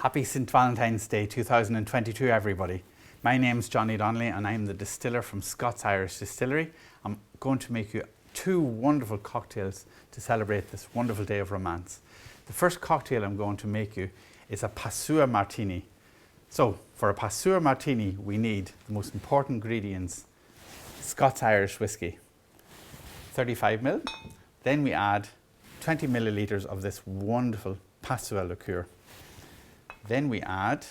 Happy St. Valentine's Day 2022, everybody. My name's Johnny Donnelly and I'm the distiller from Scots Irish Distillery. I'm going to make you two wonderful cocktails to celebrate this wonderful day of romance. The first cocktail I'm going to make you is a Pasua Martini. So, for a Pasua Martini, we need the most important ingredients: Scots Irish Whisky, 35 ml. Then we add 20 millilitres of this wonderful Passoa Liquer. Then we add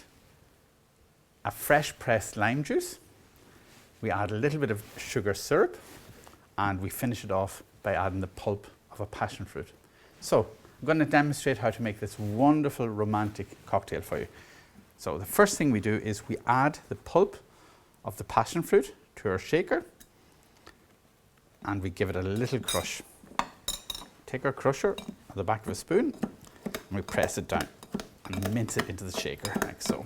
a fresh pressed lime juice. We add a little bit of sugar syrup, and we finish it off by adding the pulp of a passion fruit. So I'm going to demonstrate how to make this wonderful romantic cocktail for you. So the first thing we do is we add the pulp of the passion fruit to our shaker, and we give it a little crush. Take our crusher on the back of a spoon and we press it down and mince it into the shaker, like so.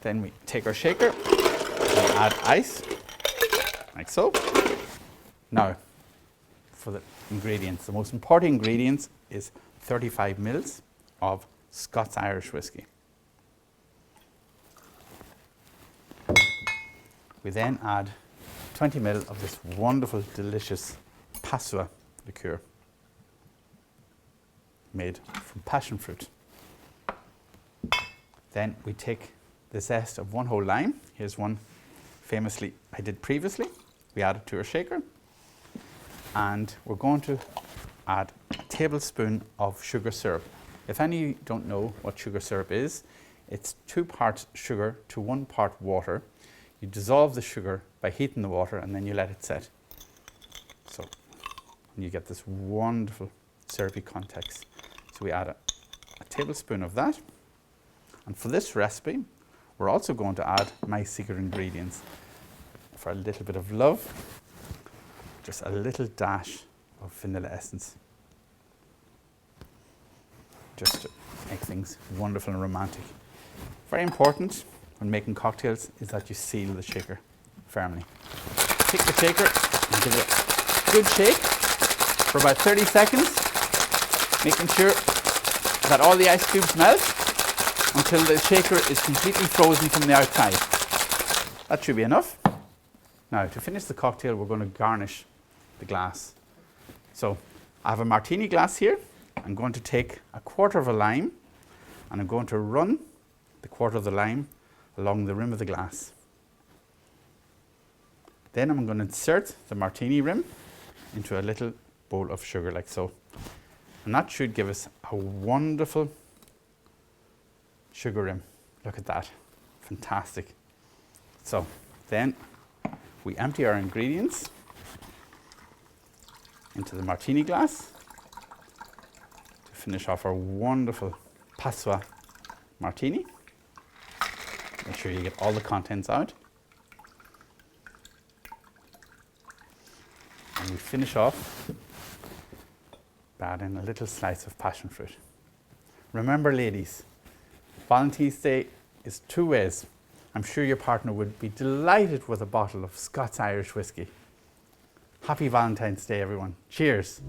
Then we take our shaker and we add ice, like so. Now, for the ingredients, the most important ingredients is 35 ml of Scots Irish Whisky. We then add 20 ml of this wonderful, delicious Pasua Liquer made from passion fruit. Then we take the zest of one whole lime. Here's one famously I did previously. We add it to our shaker, and we're going to add a tablespoon of sugar syrup. If any of you don't know what sugar syrup is, it's 2 parts sugar to 1 part water. You dissolve the sugar by heating the water and then you let it set. So you get this wonderful syrupy context. So we add a tablespoon of that. And for this recipe, we're also going to add my secret ingredients. For a little bit of love, just a little dash of vanilla essence, just to make things wonderful and romantic. Very important when making cocktails is that you seal the shaker firmly. Take the shaker and give it a good shake for about 30 seconds, making sure that all the ice cubes melt until the shaker is completely frozen from the outside. That should be enough. Now, to finish the cocktail, we're going to garnish the glass. So I have a martini glass here. I'm going to take a quarter of a lime and I'm going to run the quarter of the lime along the rim of the glass. Then I'm going to insert the martini rim into a little bowl of sugar, like so. And that should give us a wonderful sugar rim. Look at that. Fantastic. So then we empty our ingredients into the martini glass to finish off our wonderful Pasua Martini. Make sure you get all the contents out. And we finish off by adding a little slice of passion fruit. Remember, ladies, Valentine's Day is 2 ways. I'm sure your partner would be delighted with a bottle of Scots Irish Whisky. Happy Valentine's Day, everyone. Cheers.